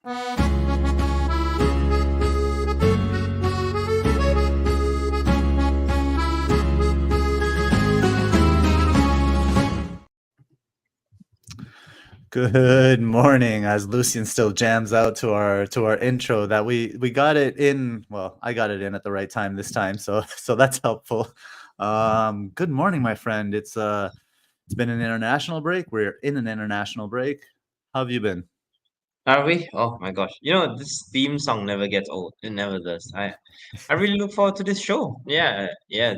Good morning, as Lucian still jams out to our intro that we got it in. Well, I got it in at the right time this time, so that's helpful. Good morning, my friend. It's been an international break. We're in an international break. How have you been? Are we? Oh my gosh. This theme song never gets old. It never does. I really look forward to this show. Yeah,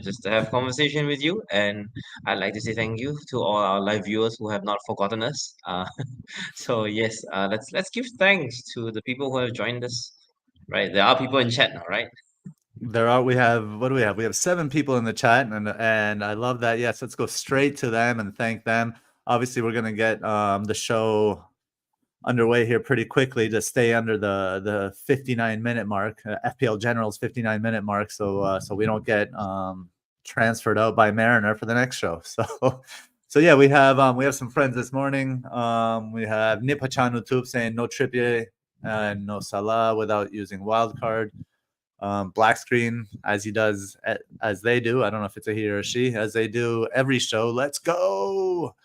just to have conversation with you. And I'd like to say thank you to all our live viewers who have not forgotten us. So yes, let's give thanks to the people who have joined us. Right. There are people in chat now, right? We have, what do we have? We have 7 people in the chat, and I love that. Yes, let's go straight to them and thank them. Obviously, we're gonna get the show underway here pretty quickly to stay under the 59-minute mark, FPL General's 59-minute mark, so we don't get transferred out by Mariner for the next show. So yeah, we have some friends this morning. We have Nipachan YouTube saying no Trippier and no Salah without using Wildcard. Black screen as they do. I don't know if it's a he or a she, as they do every show. Let's go.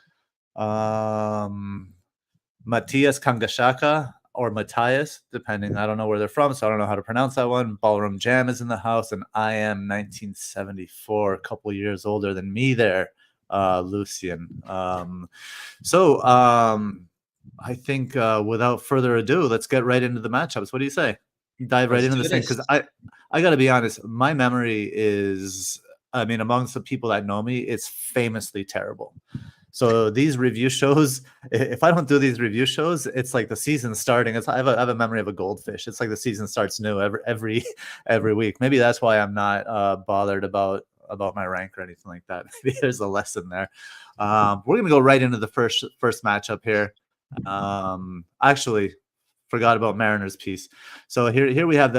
Matthias Kangashaka or Matthias, depending. I don't know where they're from, so I don't know how to pronounce that one. Ballroom Jam is in the house, and I am 1974, a couple years older than me there, Lucian. I think without further ado, let's get right into the matchups. What do you say? Dive right Let's into do this thing, this. because I got to be honest, my memory is, I mean, amongst the people that know me, it's famously terrible. So these review shows, if I don't do these review shows, it's like the season starting. I have a memory of a goldfish. It's like the season starts new every week. Maybe that's why I'm not bothered about my rank or anything like that. Maybe there's a lesson there. We're gonna go right into the first matchup here. Actually, forgot about Mariner's piece. So here we have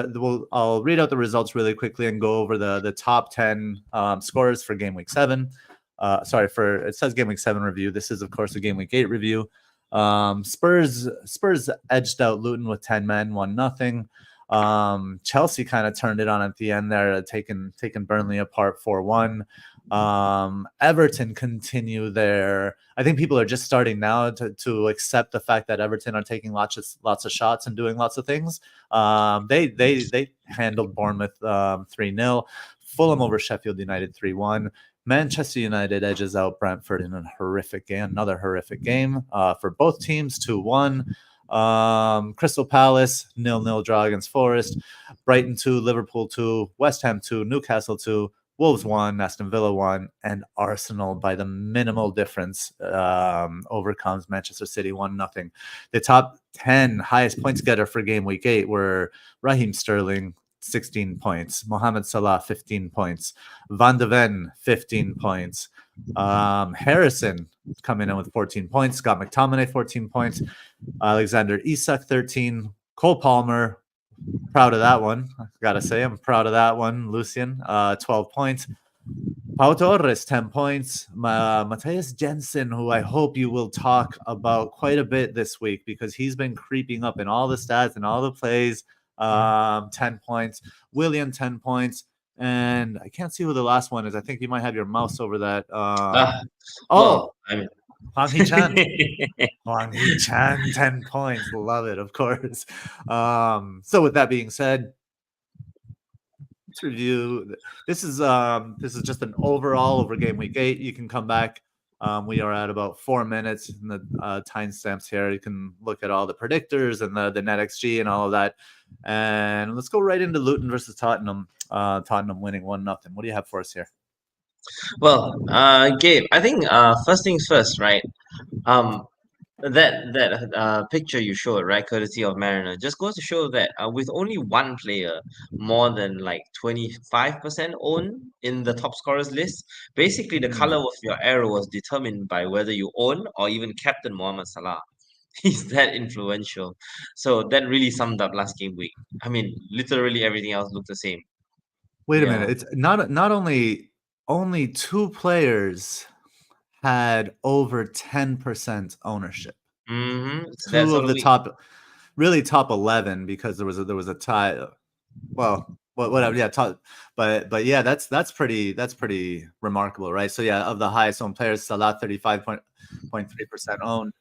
I'll read out the results really quickly and go over the top 10 scores for game week 7. It says game week 7 review. This is, of course, a game week 8 review. Spurs edged out Luton with 10 men, 1-0. Chelsea kind of turned it on at the end there, taking Burnley apart 4-1. Everton continue their, I think people are just starting now to accept the fact that Everton are taking lots of shots and doing lots of things. They handled Bournemouth 3-0. Fulham over Sheffield United 3-1. Manchester United edges out Brentford in another horrific game for both teams, 2-1. Crystal Palace 0-0 draw against Forest. Brighton 2, Liverpool 2, West Ham 2, Newcastle 2, Wolves 1, Aston Villa 1, and Arsenal by the minimal difference overcomes Manchester City 1-0. The top 10 highest points getter for game week 8 were Raheem Sterling, 16 points. Mohamed Salah, 15 points. Van de Ven, 15 points. Harrison coming in with 14 points. Scott McTominay, 14 points. Alexander Isak, 13. Cole Palmer, proud of that one. I gotta say, I'm proud of that one. Lucian, 12 points. Pau Torres, 10 points. Matthias Jensen, who I hope you will talk about quite a bit this week because he's been creeping up in all the stats and all the plays. 10 points. William, 10 points. And I can't see who the last one is. I think you might have your mouse over that. Well, I mean, Hwang Hee-chan. Hwang Hee-chan, 10 points. Love it, of course. So with that being said, let's review. This is just an overall over game week 8. You can come back. We are at about 4 minutes in the timestamps here. You can look at all the predictors and the NetxG and all of that. And let's go right into Luton versus Tottenham. Tottenham winning 1-0. What do you have for us here? well, Gabe, I think first things first, right? That picture you showed, right, courtesy of Mariner, just goes to show that with only one player more than like 25% own in the top scorers list, basically the color of your arrow was determined by whether you own or even captain Mohamed Salah. He's that influential. So that really summed up last game week. I mean, literally everything else looked the same. Wait a Yeah. minute. It's not only 2 players had over 10% ownership. Mm-hmm. That's 2 sort of of the week. top. really top 11 because there was a tie. Well, whatever. Yeah, but yeah, that's pretty remarkable, right? So yeah, of the highest owned players, Salah 35.3% owned.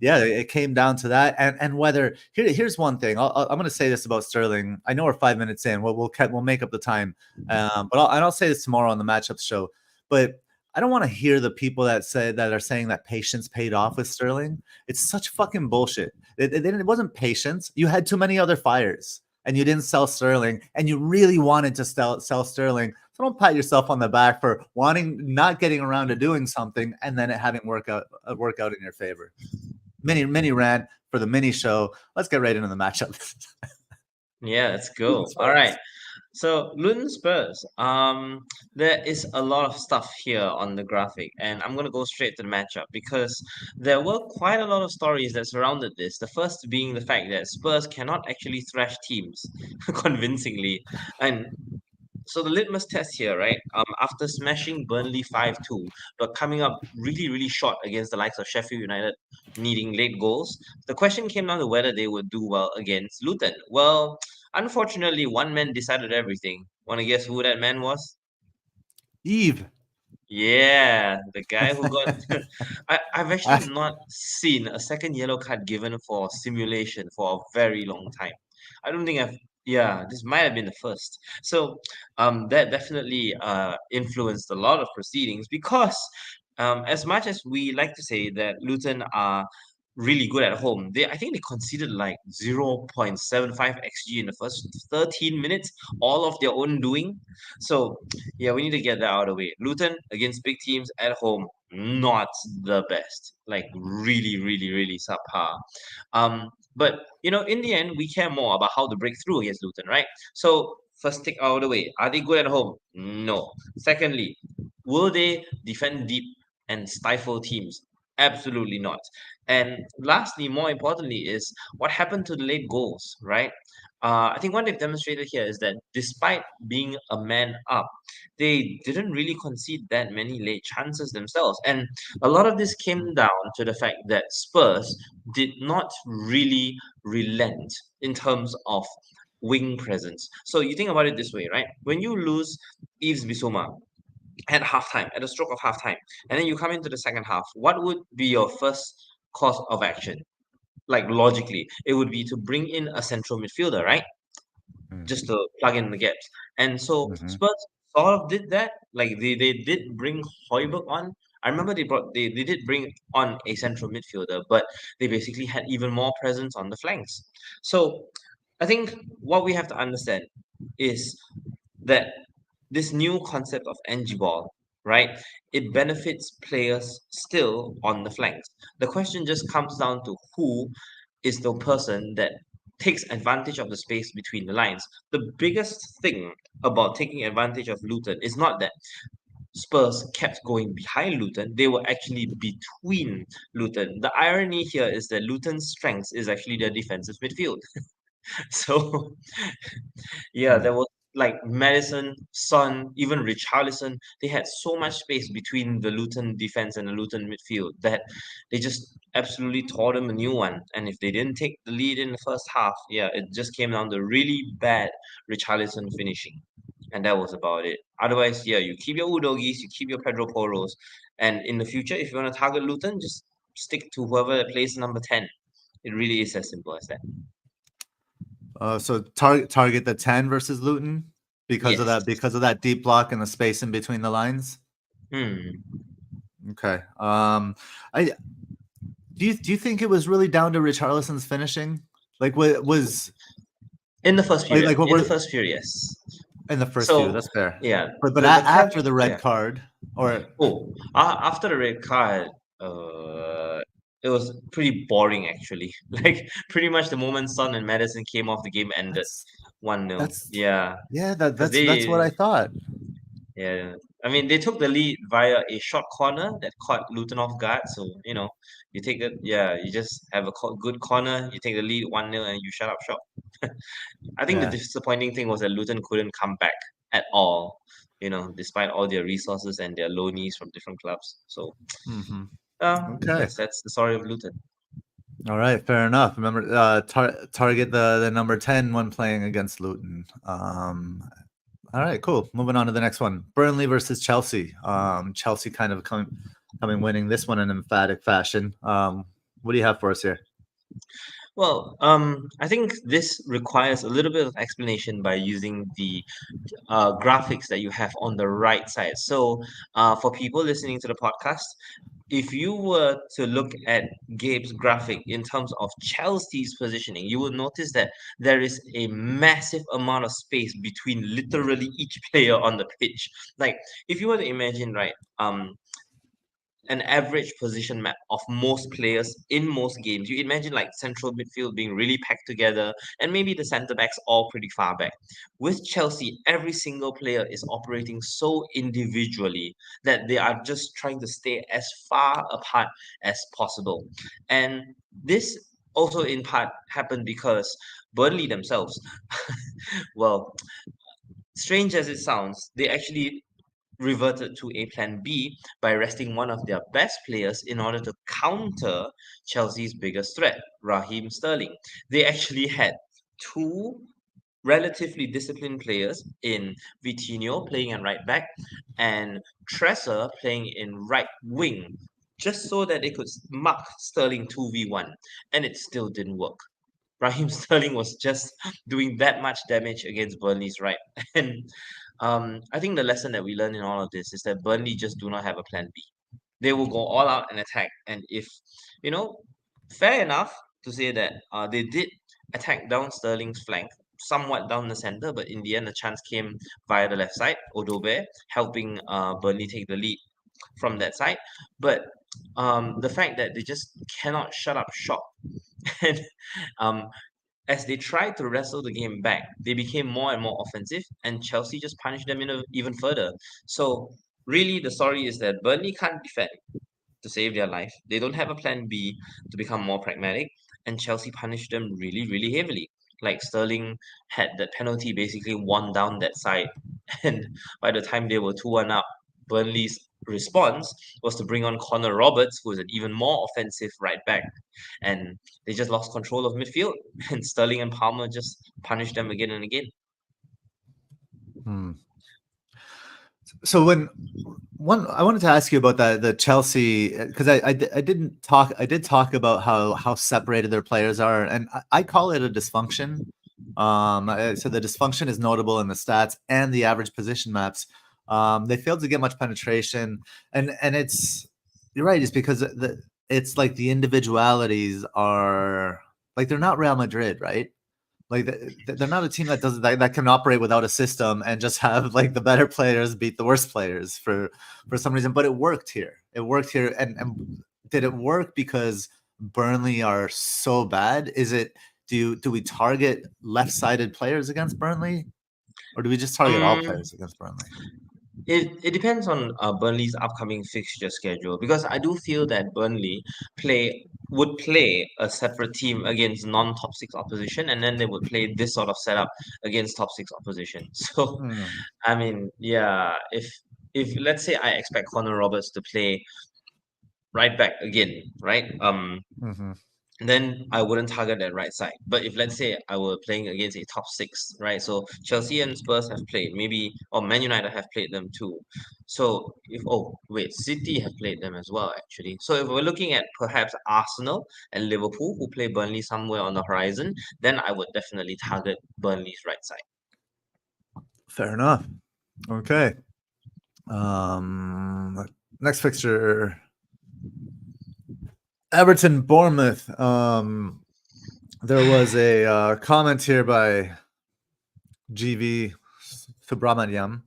Yeah, it came down to that, and whether here's one thing. I'm going to say this about Sterling. I know we're 5 minutes in. We'll make up the time, but I'll say this tomorrow on the matchups show. But I don't want to hear the people that are saying that patience paid off with Sterling. It's such fucking bullshit. It wasn't patience. You had too many other fires and you didn't sell Sterling, and you really wanted to sell Sterling. So don't pat yourself on the back for not getting around to doing something and then it having work out in your favor. Mini rant for the mini show. Let's get right into the matchup. Yeah, let's go. All right. So Luton Spurs. There is a lot of stuff here on the graphic, and I'm gonna go straight to the matchup because there were quite a lot of stories that surrounded this. The first being the fact that Spurs cannot actually thrash teams convincingly, and so the litmus test here, right? After smashing Burnley 5-2, but coming up really, really short against the likes of Sheffield United, needing late goals, the question came down to whether they would do well against Luton. Well, unfortunately, one man decided everything. Want to guess who that man was? Eve. Yeah, the guy who got. I've actually I, not seen a second yellow card given for simulation for a very long time. I don't think I've. Yeah, this might have been the first. So, that definitely influenced a lot of proceedings because, as much as we like to say that Luton are really good at home, I think they conceded like 0.75 xG in the first 13 minutes, all of their own doing. So yeah, we need to get that out of the way. Luton against big teams at home, not the best. Like really, really, really subpar. But in the end, we care more about how to break through against Luton, right? So first tick out of the way. Are they good at home? No. Secondly, will they defend deep and stifle teams? Absolutely not. And lastly, more importantly, is what happened to the late goals, right? I think what they've demonstrated here is that despite being a man up, they didn't really concede that many late chances themselves. And a lot of this came down to the fact that Spurs did not really relent in terms of wing presence. So you think about it this way, right? When you lose Yves Bissouma at halftime, at the stroke of halftime, and then you come into the second half, what would be your first course of action? Like logically, it would be to bring in a central midfielder, right? Just to plug in the gaps. And so Mhm. Spurs sort of did that. Like they did bring Højbjerg on. I remember they did bring on a central midfielder, but they basically had even more presence on the flanks. So I think what we have to understand is that this new concept of NG ball, right? It benefits players still on the flanks. The question just comes down to who is the person that takes advantage of the space between the lines. The biggest thing about taking advantage of Luton is not that Spurs kept going behind Luton, they were actually between Luton. The irony here is that Luton's strength is actually their defensive midfield. So yeah, Hmm. there was like Madison, Son, even Richarlison. They had so much space between the Luton defense and the Luton midfield that they just absolutely tore them a new one. And if they didn't take the lead in the first half, yeah, it just came down to really bad Richarlison finishing. And that was about it. Otherwise, yeah, you keep your Udogis, you keep your Pedro Poros, and in the future, if you want to target Luton, just stick to whoever plays number 10. It really is as simple as that. So target the 10 versus Luton because of Yes. that deep block and the space in between the lines. Hmm. Okay. I do you think it was really down to Richarlison's finishing? Like what was In the first like period. like what In the were first period, yes. in the first few? So That's fair. yeah, But the after caveat, the red yeah. card, or Oh, after the red card, uh, it was pretty boring actually. Like pretty much the moment Son and Madison came off, the game ended that's 1-0. that's Yeah, yeah, because that's what they I thought. yeah, I mean they took the lead via a short corner that caught Luton off guard. So you take it. Yeah, you just have a good corner. You take the lead 1-0 and you shut up shop. I think the Yeah. disappointing thing was that Luton couldn't come back at all, despite all their resources and their loanees from different clubs. So, Hmm. uh, Okay. yes, that's the story of Luton. All right, fair enough. Remember, target the number 10 when playing against Luton. All right, cool. Moving on to the next one. Burnley versus Chelsea. Chelsea kind of coming winning this one in emphatic fashion. What do you have for us here? Well, I think this requires a little bit of explanation by using the graphics that you have on the right side. So, for people listening to the podcast, if you were to look at Gabe's graphic in terms of Chelsea's positioning, you will notice that there is a massive amount of space between literally each player on the pitch. Like, if you were to imagine, right, an average position map of most players in most games. You imagine like central midfield being really packed together and maybe the centre backs all pretty far back. With Chelsea, every single player is operating so individually that they are just trying to stay as far apart as possible. And this also in part happened because Burnley themselves, well, strange as it sounds, they actually reverted to a plan B by resting one of their best players in order to counter Chelsea's biggest threat, Raheem Sterling. They actually had two relatively disciplined players in Vitinho playing at right back and Tresser playing in right wing, just so that they could mark Sterling 2v1, and it still didn't work. Raheem Sterling was just doing that much damage against Burnley's right. And I think the lesson that we learn in all of this is that Burnley just do not have a plan B. They will go all out and attack. And if, you know, fair enough to say that they did attack down Sterling's flank, somewhat down the center, but in the end, the chance came via the left side, Odobe helping Burnley take the lead from that side. But the fact that they just cannot shut up shop and um, as they tried to wrestle the game back, they became more and more offensive, and Chelsea just punished them even further. So, really, the story is that Burnley can't defend to save their life. They don't have a plan B to become more pragmatic, and Chelsea punished them really, really heavily. Like Sterling had that penalty basically won down that side, and by the time they were 2-1 up, Burnley's response was to bring on Connor Roberts, who is an even more offensive right back, and they just lost control of midfield, and Sterling and Palmer just punished them again and again. Hmm. So I wanted to ask you about the Chelsea, because I did talk about how separated their players are, and I call it a dysfunction. So the dysfunction is notable in the stats and the average position maps. They failed to get much penetration, and it's you're right. It's because it's like the individualities are like they're not Real Madrid, right? Like they're not a team that can operate without a system and just have like the better players beat the worst players for some reason. But it worked here. It worked here, and did it work because Burnley are so bad? Is it do we target left-sided players against Burnley, or do we just target all Um, players against Burnley? it depends on Burnley's upcoming fixture schedule because I do feel that Burnley would play a separate team against non-top six opposition, and then they would play this sort of setup against top six opposition. So, Hmm. I mean, yeah, if let's say I expect Connor Roberts to play right back again, right? Mm-hmm. Then I wouldn't target that right side. But if let's say I were playing against a top six, right? So Chelsea and Spurs have played, maybe or Man United have played them too. So if oh wait, City have played them as well actually. So if we're looking at perhaps Arsenal and Liverpool who play Burnley somewhere on the horizon, then I would definitely target Burnley's right side. Fair enough. Okay. Next fixture. Everton Bournemouth. There was a comment here by GV Subramaniam.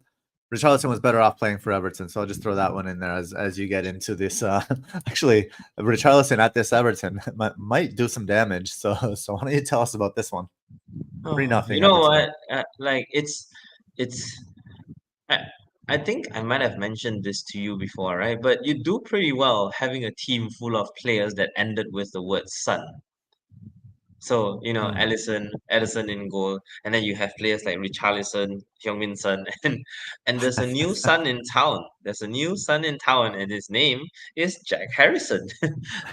Richarlison was better off playing for Everton, so I'll just throw that one in there as you get into this. Actually, Richarlison at this Everton might do some damage. So why don't you tell us about this one? 3-0 You know Everton. what? Like it's I, I think I might have mentioned this to you before, right? But you do pretty well having a team full of players that ended with the word son. So, Mm. Edison in goal, and then you have players like Richarlison, Heung-min Son, and there's a new son in town. There's a new son in town, and his name is Jack Harrison.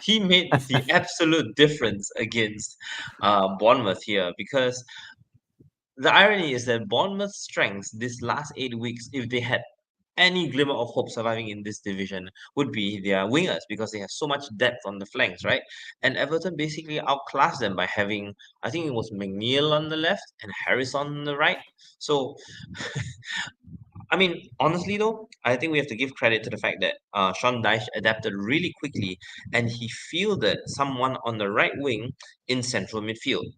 He made the absolute difference against Bournemouth here, because the irony is that Bournemouth's strengths this last 8 weeks, if they had any glimmer of hope surviving in this division, would be their wingers, because they have so much depth on the flanks, right? And Everton basically outclassed them by having, I think it was McNeil on the left and Harris on the right. So, I mean, honestly though, I think we have to give credit to the fact that Sean Dyche adapted really quickly, and he fielded someone on the right wing in central midfield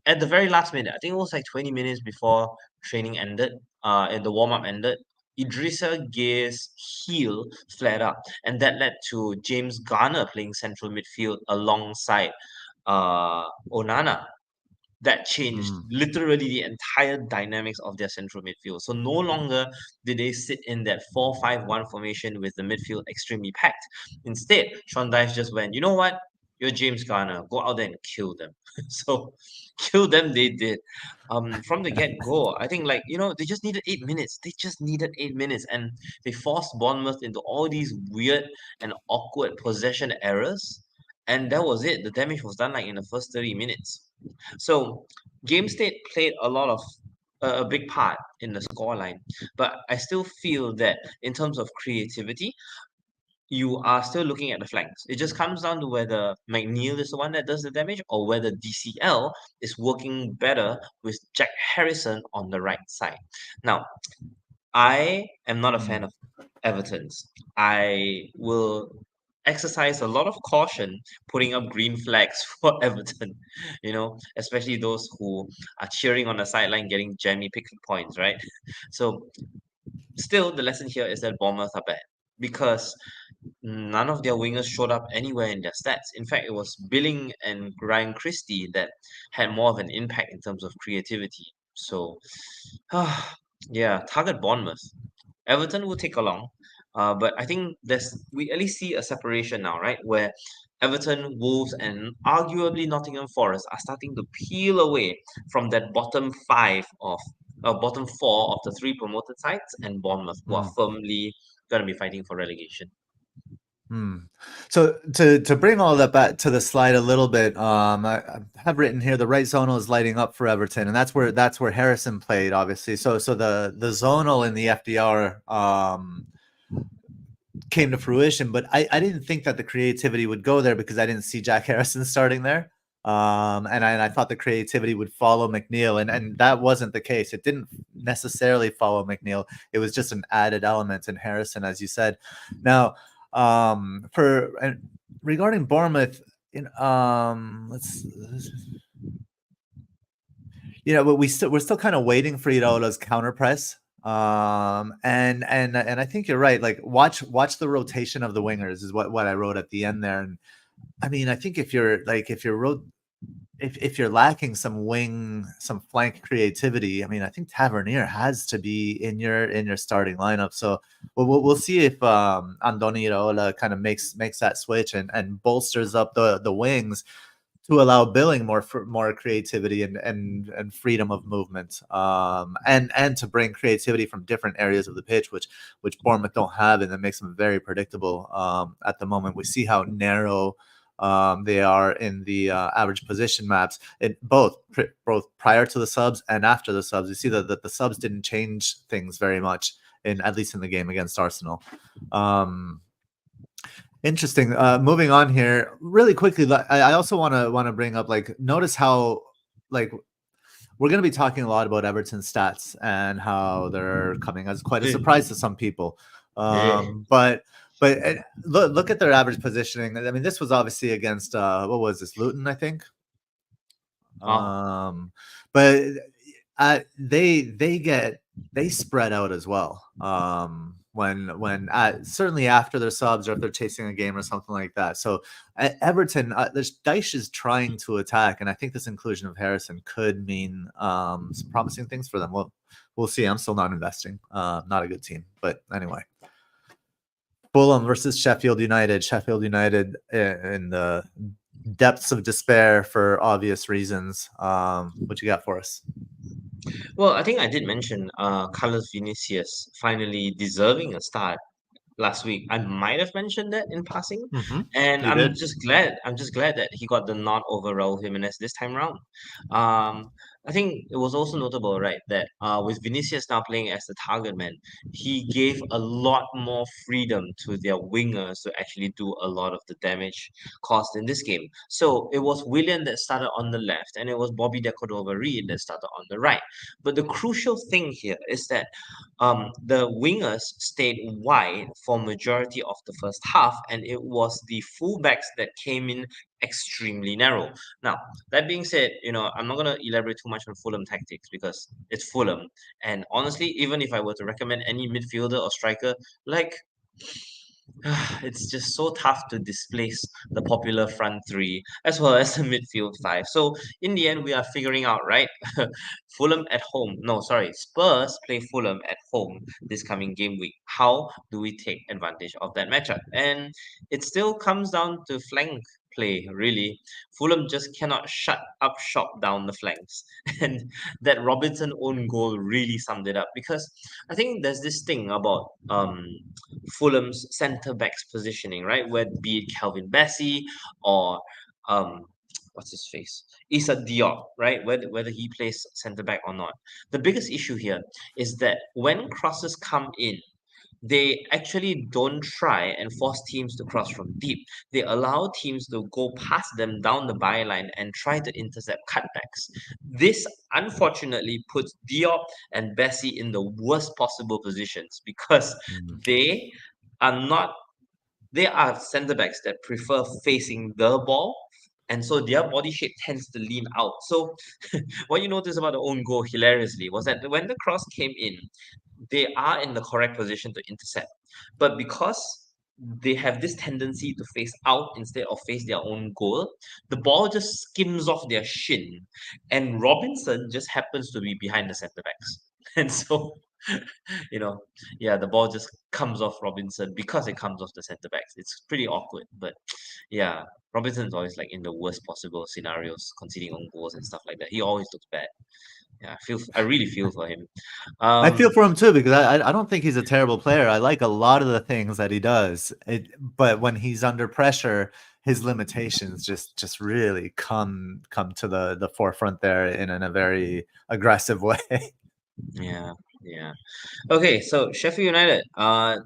at the very last minute. I think it was like 20 minutes before training ended, and the warm up ended. Idrissa Gueye's heel flared up, and that led to James Garner playing central midfield alongside Onana. That changed Mm. literally the entire dynamics of their central midfield. So no longer did they sit in that 4-5-1 formation with the midfield extremely packed. Instead, Sean Dyche just went, you know what? You're James Garner. Go out there and kill them. So kill them they did. From the get-go, I think, like, they just needed 8 minutes. They just needed 8 minutes, and they forced Bournemouth into all these weird and awkward possession errors. And that was it. The damage was done like in the first 30 minutes. So game state played a big part in the scoreline, but I still feel that in terms of creativity, you are still looking at the flanks. It just comes down to whether McNeil is the one that does the damage, or whether DCL is working better with Jack Harrison on the right side. Now, I am not a fan Mm. of Everton's. I will exercise a lot of caution putting up green flags for Everton, especially those who are cheering on the sideline getting jammy pick points, right? So, still, the lesson here is that Bournemouth are bad, because none of their wingers showed up anywhere in their stats. In fact, it was Billing and Ryan Christie that had more of an impact in terms of creativity. So, yeah, target Bournemouth. Everton will take along, but I think we at least see a separation now, right? Where Everton, Wolves, and arguably Nottingham Forest are starting to peel away from that bottom four of the three promoted sides, and Bournemouth, who are Mm. firmly going to be fighting for relegation. Hmm. So to bring all that back to the slide a little bit, I have written here the right zonal is lighting up for Everton, and that's where Harrison played, obviously. So the zonal in the FDR came to fruition, but I didn't think that the creativity would go there, because I didn't see Jack Harrison starting there. And I thought the creativity would follow McNeil, and that wasn't the case. It didn't necessarily follow McNeil. It was just an added element in Harrison, as you said. Now, regarding Bournemouth, but we're still kind of waiting for Irola's counter press. And I think you're right. Like, watch the rotation of the wingers is what I wrote at the end there. And I mean, I think if you're lacking some flank creativity, I mean, I think Tavernier has to be in your starting lineup. So we'll see if Andoni Iraola kind of makes that switch and bolsters up the wings to allow Billing more creativity and freedom of movement, and to bring creativity from different areas of the pitch, which Bournemouth don't have, and that makes them very predictable at the moment. We see how narrow they are in the average position maps, both prior to the subs and after the subs. You see that the subs didn't change things very much, at least in the game against Arsenal. Interesting. Moving on here really quickly. I also want to bring up, like, notice how, like, we're going to be talking a lot about Everton's stats and how they're coming as quite a surprise to some people. But look at their average positioning. I mean, this was obviously against what was this, Luton, I think. But they spread out as well. When certainly after their subs, or if they're chasing a game or something like that. So Everton, Dyche is trying to attack, and I think this inclusion of Harrison could mean some promising things for them. We'll see. I'm still not investing. Not a good team, but anyway. Fulham versus Sheffield United. Sheffield United in the depths of despair for obvious reasons. What you got for us? Well, I think I did mention Carlos Vinicius finally deserving a start last week. I might have mentioned that in passing, and You I'm did. just glad. I'm just glad that he got the nod over Raul Jimenez this time round. I think it was also notable, right, that with Vinicius now playing as the target man, he gave a lot more freedom to their wingers to actually do a lot of the damage caused in this game. So it was Willian that started on the left, and it was Bobby De Cordova-Reid that started on the right. But the crucial thing here is that the wingers stayed wide for majority of the first half, and it was the fullbacks that came in extremely narrow. Now, that being said, I'm not going to elaborate too much on Fulham tactics because it's Fulham. And honestly, even if I were to recommend any midfielder or striker, like it's just so tough to displace the popular front three as well as the midfield five. So in the end, we are figuring out, right? Fulham at home. No, sorry, Spurs play Fulham at home this coming game week. How do we take advantage of that matchup? And it still comes down to flank play, really. Fulham just cannot shut up shop down the flanks. And that Robinson own goal really summed it up because I think there's this thing about Fulham's centre backs positioning, right? Where be it Calvin Bassey or um what's his face? Issa Diop, right? Whether he plays centre back or not. The biggest issue here is that when crosses come in, they actually don't try and force teams to cross from deep. They allow teams to go past them down the byline and try to intercept cutbacks. This unfortunately puts Diop and Bessie in the worst possible positions because they are not they are centre backs that prefer facing the ball, and so their body shape tends to lean out. So what you notice about the own goal hilariously was that when the cross came in, they are in the correct position to intercept. But because they have this tendency to face out instead of face their own goal, the ball just skims off their shin, and Robinson just happens to be behind the centre backs. And so, you know, yeah, the ball just comes off Robinson because it comes off the centre backs. It's pretty awkward, but yeah, Robinson's always like in the worst possible scenarios, conceding on goals and stuff like that. He always looks bad. Yeah, I really feel for him. I feel Um, for him too because I don't think he's a terrible player. I like a lot of the things that he does. But when he's under pressure, his limitations just really come to the forefront there in a very aggressive way. yeah, yeah. Okay, so Sheffield United,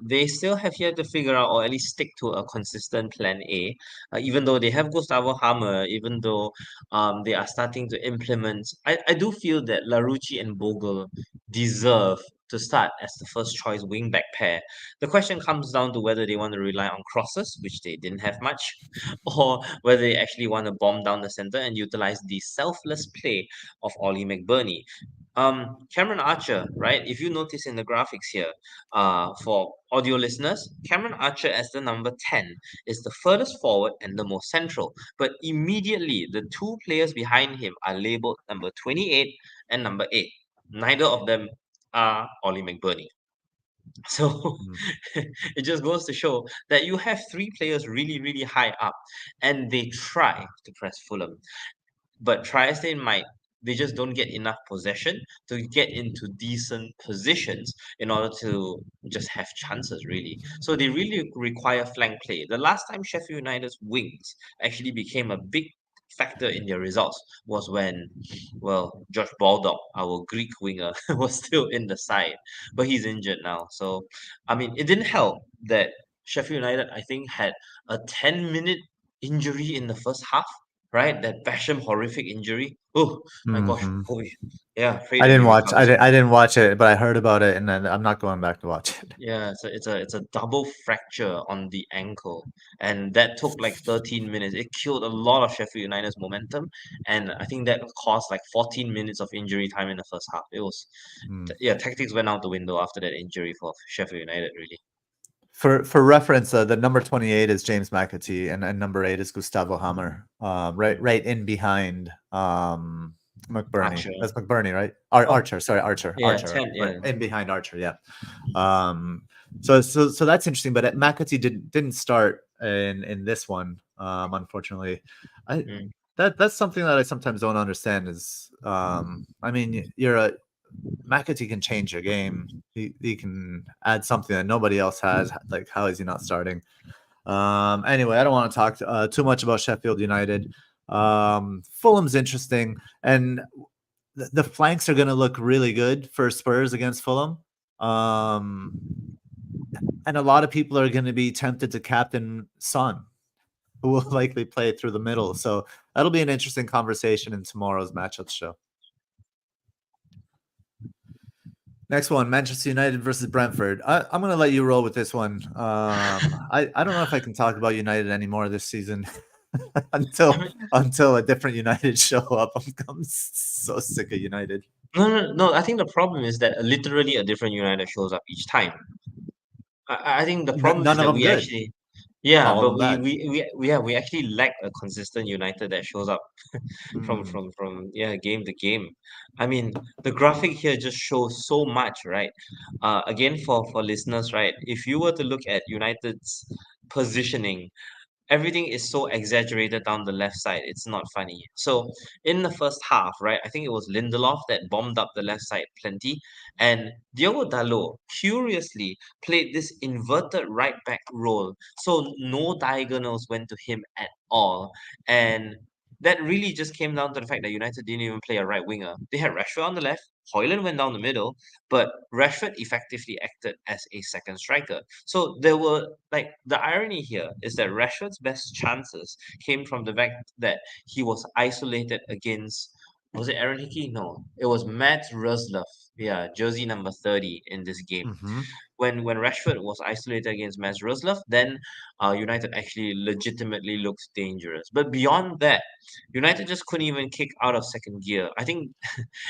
they still have yet to figure out or at least stick to a consistent plan A. Even though they have Gustavo Hammer, even though they are starting to implement, I do feel that Larouci and Bogle deserve to start as the first choice wing back pair. The question comes down to whether they want to rely on crosses, which they didn't have much, or whether they actually want to bomb down the center and utilize the selfless play of Ollie McBurney. Cameron Archer, right? If you notice in the graphics here, for audio listeners, Cameron Archer as the number 10 is the furthest forward and the most central. But immediately, the two players behind him are labeled number 28 and number 8. Neither of them are Ollie McBurney. So it just goes to show that you have three players really, really high up, and they try to press Fulham. But try as they might, they just don't get enough possession to get into decent positions in order to just have chances, really. So they really require flank play. The last time Sheffield United's wings actually became a big factor in their results was when, well, Josh Baldock, our Greek winger, was still in the side, but he's injured now. So, I mean, it didn't help that Sheffield United, I think, had a 10-minute injury in the first half, right? That Basham horrific injury. Oh my gosh. Oh, yeah, pray I that he didn't watch. recovers. I didn't watch it, but I heard about it, and then I'm not going back to watch it. Yeah, it's a double fracture on the ankle, and that took like 13 minutes. It killed a lot of Sheffield United's momentum, and I think that caused like 14 minutes of injury time in the first half. It was, yeah, tactics went out the window after that injury for Sheffield United, really. For reference, the number 28 is James McAtee, and number 8 is Gustavo Hammer. Right in behind McBurney. Archer. That's McBurney, right? Oh, Archer. Sorry, Archer. yeah, Archer. 10, yeah. Right in behind Archer. Yeah. So that's interesting. But McAtee didn't start in this one. unfortunately. Mm. That's something that I sometimes don't understand is, I mean, McAtee can change your game. He can add something that nobody else has. Like, how is he not starting? Anyway, I don't want to talk too much about Sheffield United. Fulham's interesting, and the flanks are going to look really good for Spurs against Fulham. And a lot of people are going to be tempted to captain Son, who will likely play through the middle. So that'll be an interesting conversation in tomorrow's matchups show. Next one, Manchester United versus Brentford. I'm going to let you roll with this one. I don't know if I can talk about United anymore this season until a different United show up. I'm so sick of United. No. I think the problem is that literally a different United shows up each time. I think the problem is None of that them we good. actually, yeah, All of but them bad. we actually lack a consistent United that shows up from game to game. I mean, the graphic here just shows so much, right? Again, for listeners, right? If you were to look at United's positioning, everything is so exaggerated down the left side. It's not funny. So in the first half, right, I think it was Lindelof that bombed up the left side plenty, and Diogo Dalot curiously played this inverted right back role, so no diagonals went to him at all, and that really just came down to the fact that United didn't even play a right winger. They had Rashford on the left, Højlund went down the middle, but Rashford effectively acted as a second striker. So there were like the irony here is that Rashford's best chances came from the fact that he was isolated against, was it Aaron Hickey? No, it was Matt Ruslev. Yeah, jersey number 30 in this game. Mm-hmm. When Rashford was isolated against Matt Ruslev, then United actually legitimately looked dangerous. But beyond that, United just couldn't even kick out of second gear. I think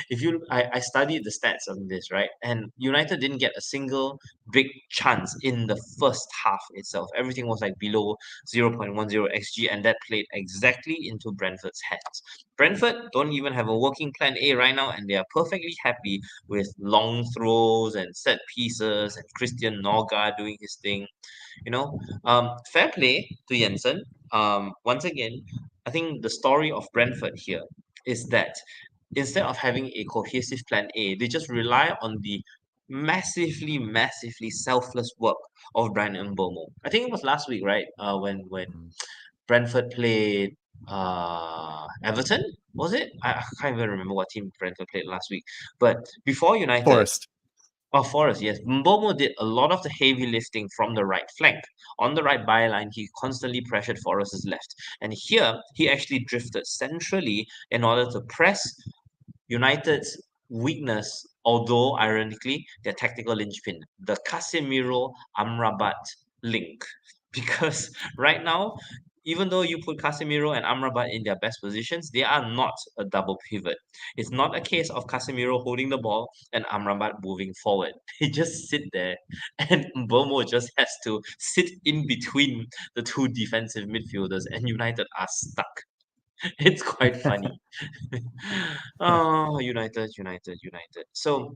if you I studied the stats on this, right? And United didn't get a single big chance in the first half itself. Everything was like below 0.10 xg, and that played exactly into Brentford's hands. Brentford don't even have a working plan A right now, and they are perfectly happy with long throws and set pieces and Christian Noga doing his thing. Fair play to Jensen. Once again, I think the story of Brentford here is that instead of having a cohesive plan A, they just rely on the massively selfless work of Brian Mbomo. I think it was last week, right? When Brentford played Everton, was it? I can't even remember what team Brentford played last week. But before United, Forest. oh, Forest, yes. Mbomo did a lot of the heavy lifting from the right flank. On the right byline, he constantly pressured Forest's left. And here, he actually drifted centrally in order to press United's weakness, although ironically, their tactical linchpin, the Casemiro Amrabat link. Because right now, even though you put Casemiro and Amrabat in their best positions, they are not a double pivot. It's not a case of Casemiro holding the ball and Amrabat moving forward. They just sit there, and Mbomo just has to sit in between the two defensive midfielders, and United are stuck. It's quite funny. Oh, United. So,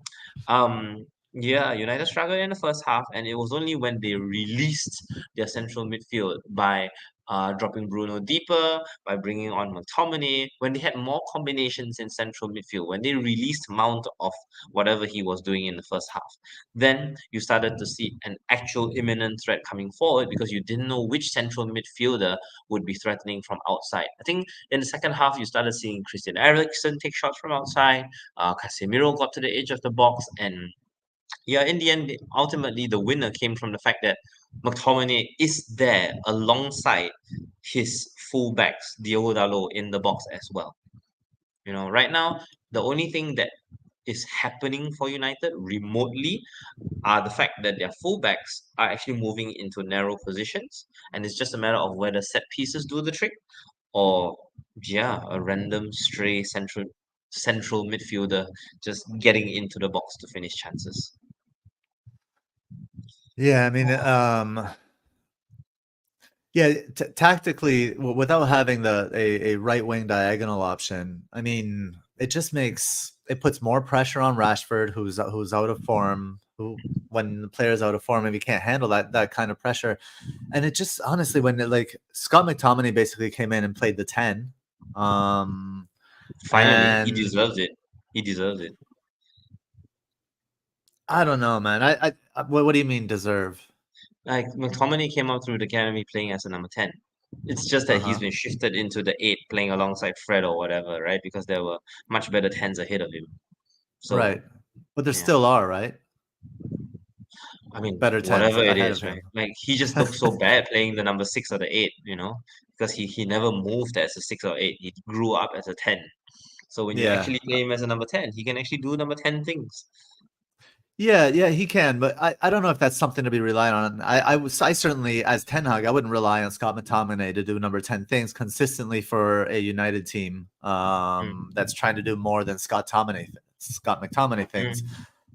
United struggled in the first half, and it was only when they released their central midfield by dropping Bruno deeper, by bringing on McTominay, when they had more combinations in central midfield, when they released Mount of whatever he was doing in the first half, then you started to see an actual imminent threat coming forward because you didn't know which central midfielder would be threatening from outside. I think in the second half, you started seeing Christian Eriksen take shots from outside. Casemiro got to the edge of the box, and yeah, in the end, ultimately, the winner came from the fact that McTominay is there alongside his fullbacks, Diogo Dalot, in the box as well. Right now, the only thing that is happening for United remotely are the fact that their fullbacks are actually moving into narrow positions, and it's just a matter of whether set pieces do the trick or a random stray central midfielder just getting into the box to finish chances. Yeah, I mean, yeah, tactically, without having a right wing diagonal option, I mean, it just puts more pressure on Rashford, who's out of form. Who, when the player's out of form, maybe can't handle that kind of pressure. And it just honestly, when Scott McTominay basically came in and played the 10, Finally, he and deserves it. He deserves it. I don't know, man. What do you mean deserve? Like McTominay came up through the academy playing as a number 10. It's just that he's Uh-huh. been shifted into the 8 playing alongside Fred or whatever, right? Because there were much better 10s ahead of him. So, Right. But there yeah. still are, right? I mean, Better 10s whatever it ahead of is, right? him. Like he just looks so bad playing the number 6 or the 8, because he never moved as a 6 or 8. He grew up as a 10. So when you Yeah. actually play him as a number 10, he can actually do number 10 things. Yeah, he can, but I don't know if that's something to be relied on. I certainly, as Ten Hag, I wouldn't rely on Scott McTominay to do number 10 things consistently for a United team Mm, that's trying to do more than Scott McTominay things.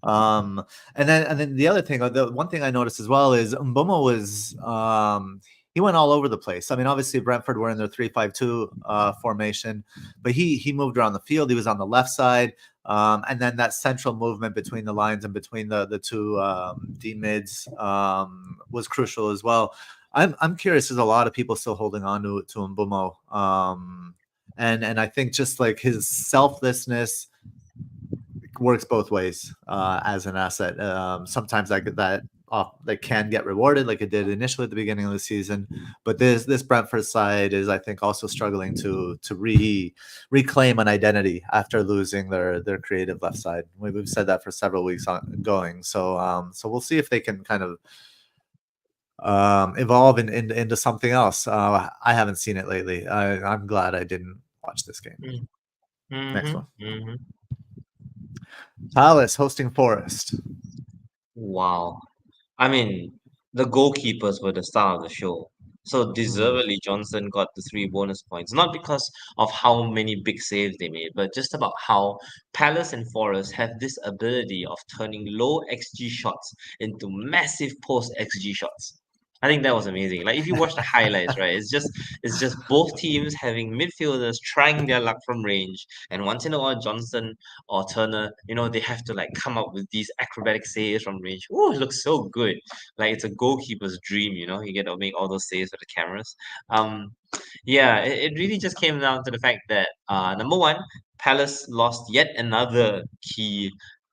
mm, And then the other thing, the one thing I noticed as well is Mbeumo was he went all over the place. I mean, obviously Brentford were in their 3-5-2 formation, but he moved around the field. He was on the left side. And then that central movement between the lines and between the two D mids was crucial as well. I'm curious. There's a lot of people still holding on to Mbeumo, and I think just like his selflessness works both ways as an asset. Sometimes that can get rewarded, like it did initially at the beginning of the season. But this Brentford side is, I think, also struggling to reclaim an identity after losing their creative left side. We've said that for several weeks going. So we'll see if they can kind of evolve into something else. I haven't seen it lately. I'm glad I didn't watch this game. mm, Next mhm, one. mhm. Palace hosting Forest. Wow. I mean, the goalkeepers were the star of the show. So Hmm. deservedly, Johnson got the 3 bonus points, not because of how many big saves they made, but just about how Palace and Forest have this ability of turning low XG shots into massive post XG shots. I think that was amazing. Like if you watch the highlights, right, it's just both teams having midfielders trying their luck from range, and once in a while Johnson or Turner, they have to like come up with these acrobatic saves from range. Oh, it looks so good. Like it's a goalkeeper's dream, you get to make all those saves with the cameras. Yeah, it really just came down to the fact that number one, Palace lost yet another key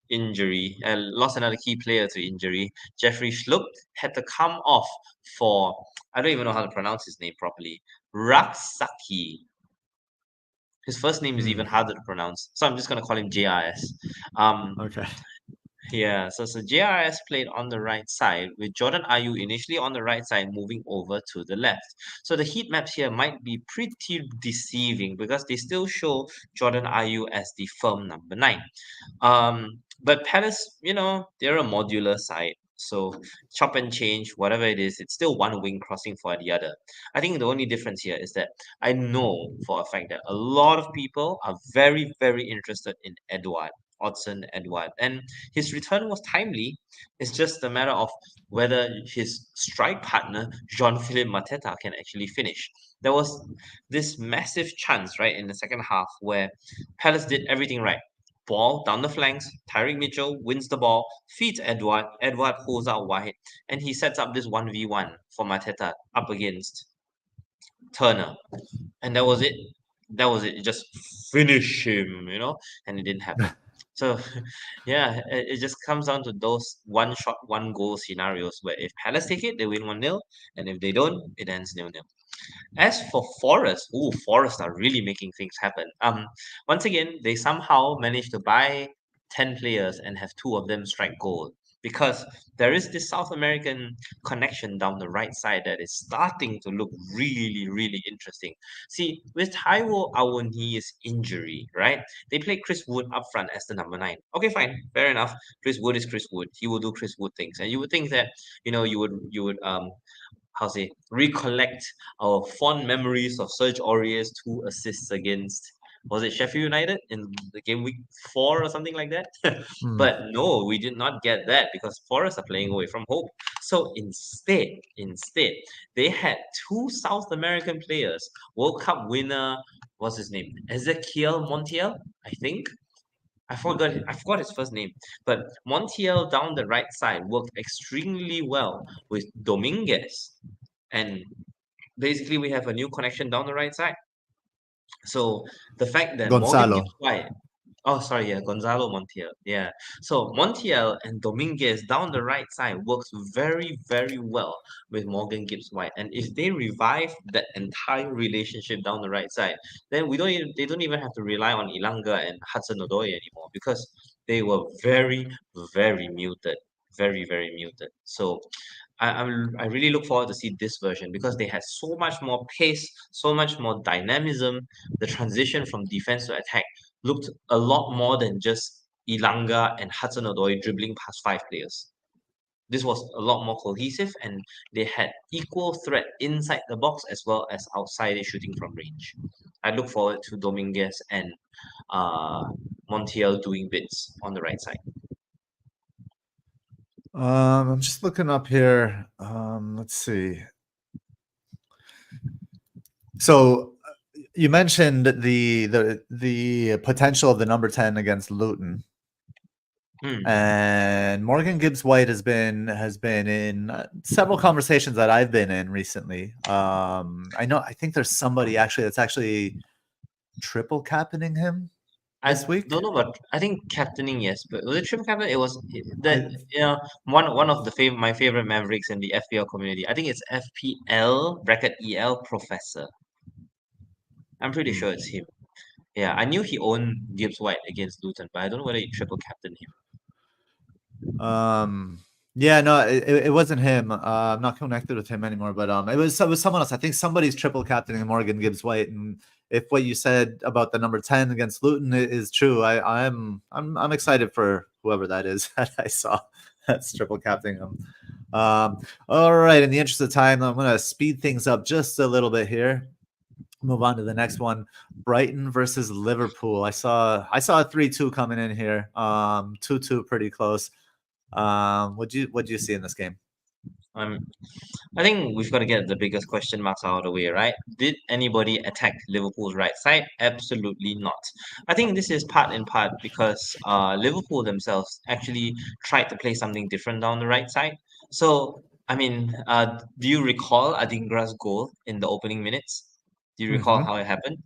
injury, lost another key player to injury. Jeffrey Schlupp had to come off for, I don't even know how to pronounce his name properly, Raksaki. His first name is Hmm. even harder to pronounce, so I'm just gonna call him JRS. Um, Okay. yeah, so JRS played on the right side with Jordan Ayew initially on the right side moving over to the left. So the heat maps here might be pretty deceiving because they still show Jordan Ayew as the firm number 9. But Palace, they're a modular side. So chop and change, whatever it is, it's still one wing crossing for the other. I think the only difference here is that I know for a fact that a lot of people are very, very interested in Odson Edouard. And his return was timely. It's just a matter of whether his strike partner, Jean-Philippe Mateta, can actually finish. There was this massive chance, right, in the second half where Palace did everything right. Ball down the flanks. Tyrick Mitchell wins the ball, feeds Edward. Edward pulls out wide, and he sets up this 1v1 for Mateta up against Turner. And that was it. That was it. Just finish him, and it didn't happen. So, yeah, it just comes down to those one shot, one goal scenarios where if Palace take it, they win 1-0, and if they don't, it ends 0-0. As for Forest, Forest are really making things happen. Once again, they somehow managed to buy 10 players and have 2 of them strike gold because there is this South American connection down the right side that is starting to look really, really interesting. See, with Taiwo Awoni's injury, right? They played Chris Wood up front as the number 9. Okay, fine, fair enough. Chris Wood is Chris Wood. He will do Chris Wood things, and you would think that you would how say recollect our fond memories of Serge Aurier's 2 assists against, was it Sheffield United in the game week 4 or something like that? Hmm. But no, we did not get that because Forest are playing away from home. So instead, they had 2 South American players, World Cup winner what's his name? Ezekiel Montiel, I think. I forgot his first name. But Montiel down the right side worked extremely well with Dominguez. And basically we have a new connection down the right side. So the fact that Morgan Gonzalo. Gibbs White, oh sorry, yeah, Gonzalo Montiel, yeah. So Montiel and Dominguez down the right side works very, very well with Morgan Gibbs White. And if they revive that entire relationship down the right side, then they don't even have to rely on Ilanga and Hudson Odoi anymore because they were very, very muted. Very, very muted. So I really look forward to see this version because they had so much more pace, so much more dynamism. The transition from defense to attack looked a lot more than just Ilanga and Hudson Odoi dribbling past five players. This was a lot more cohesive and they had equal threat inside the box as well as outside it shooting from range. I look forward to Dominguez and uh, Montiel doing bits on the right side. I'm just looking up here. Let's see. So you mentioned the potential of the number 10 against Luton. And Morgan Gibbs White has been in several conversations that I've been in recently. I think there's somebody that's actually triple captaining him this week. Don't know, but I think captaining, yes, but was it triple captain? It was that one of my favorite Mavericks in the FPL community. I think it's FPL bracket EL Professor. I'm pretty sure it's him. Yeah, I knew he owned Gibbs White against Luton, but I don't know whether he triple captained him. Yeah, no, it wasn't him. I'm not connected with him anymore, but it was someone else. I think somebody's triple captaining Morgan Gibbs White, and if what you said about the number 10 against Luton is true, I'm excited for whoever that is that I saw that's triple captaining him. All right, in the interest of time, I'm gonna speed things up just a little bit here. Move on to the next one. Brighton versus Liverpool. I saw a 3-2 coming in here. 2-2 pretty close. What do you see in this game? I think we've got to get the biggest question marks out of the way, right? Did anybody attack Liverpool's right side? Absolutely not. I think this is part in part because Liverpool themselves actually tried to play something different down the right side. So, I mean, do you recall Adingra's goal in the opening minutes? Do you recall how it happened?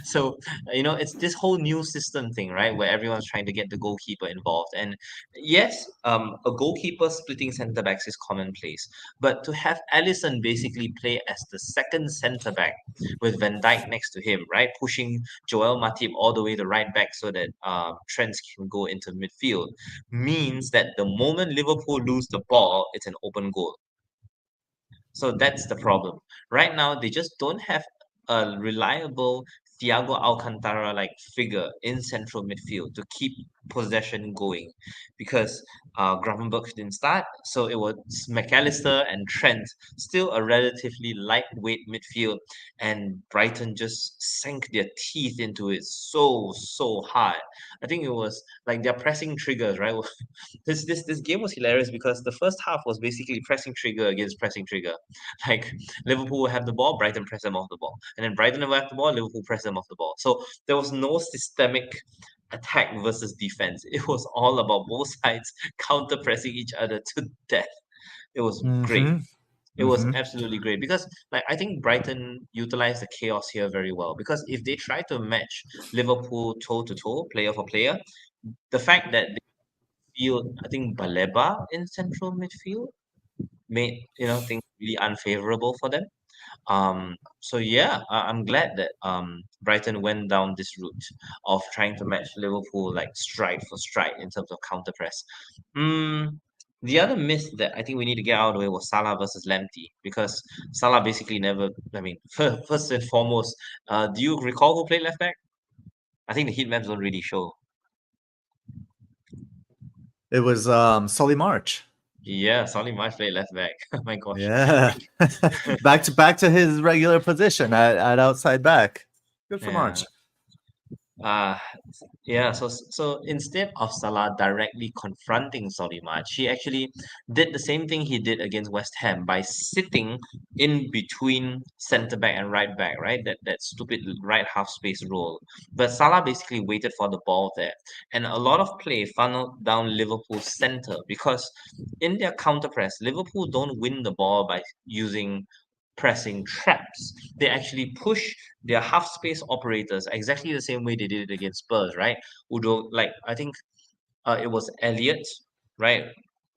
So, it's this whole new system thing, right? Where everyone's trying to get the goalkeeper involved. And yes, a goalkeeper splitting centre backs is commonplace. But to have Alisson basically play as the second centre back with Van Dijk next to him, right? Pushing Joel Matip all the way to right back so that Trent can go into midfield means that the moment Liverpool lose the ball, it's an open goal. So that's the problem. Right now, they just don't have a reliable Thiago Alcantara-like figure in central midfield to keep possession going because Gravenberch didn't start. So it was McAllister and Trent, still a relatively lightweight midfield, and Brighton just sank their teeth into it so hard. I think it was like their pressing triggers, right? This game was hilarious because the first half was basically pressing trigger against pressing trigger. Like Liverpool will have the ball, Brighton press them off the ball, and then Brighton will have the ball, Liverpool press them off the ball. So there was no systemic attack versus defense. It was all about both sides counter pressing each other to death. It was great. It was absolutely great because I think Brighton utilized the chaos here very well because if they try to match Liverpool toe to toe, player for player, the fact that they feel I think Baleba in central midfield made things really unfavorable for them. So yeah, I'm glad that Brighton went down this route of trying to match Liverpool like stride for stride in terms of counter press. The other myth that I think we need to get out of the way was Salah versus Lamptey because Salah basically never. I mean, first and foremost, do you recall who played left back? I think the heat maps don't really show. It was Solly March. Yeah, Solly March played left back. Oh my gosh. Yeah, back to his regular position at outside back. Good for March. Uh, yeah, so instead of Salah directly confronting Soliman, she actually did the same thing he did against West Ham by sitting in between centre back and right back, right? That stupid right half space role. But Salah basically waited for the ball there, and a lot of play funneled down Liverpool's centre because in their counter press, Liverpool don't win the ball by using pressing traps. They actually push their half space operators exactly the same way they did it against Spurs, right? Udo, like I think it was Elliot, right?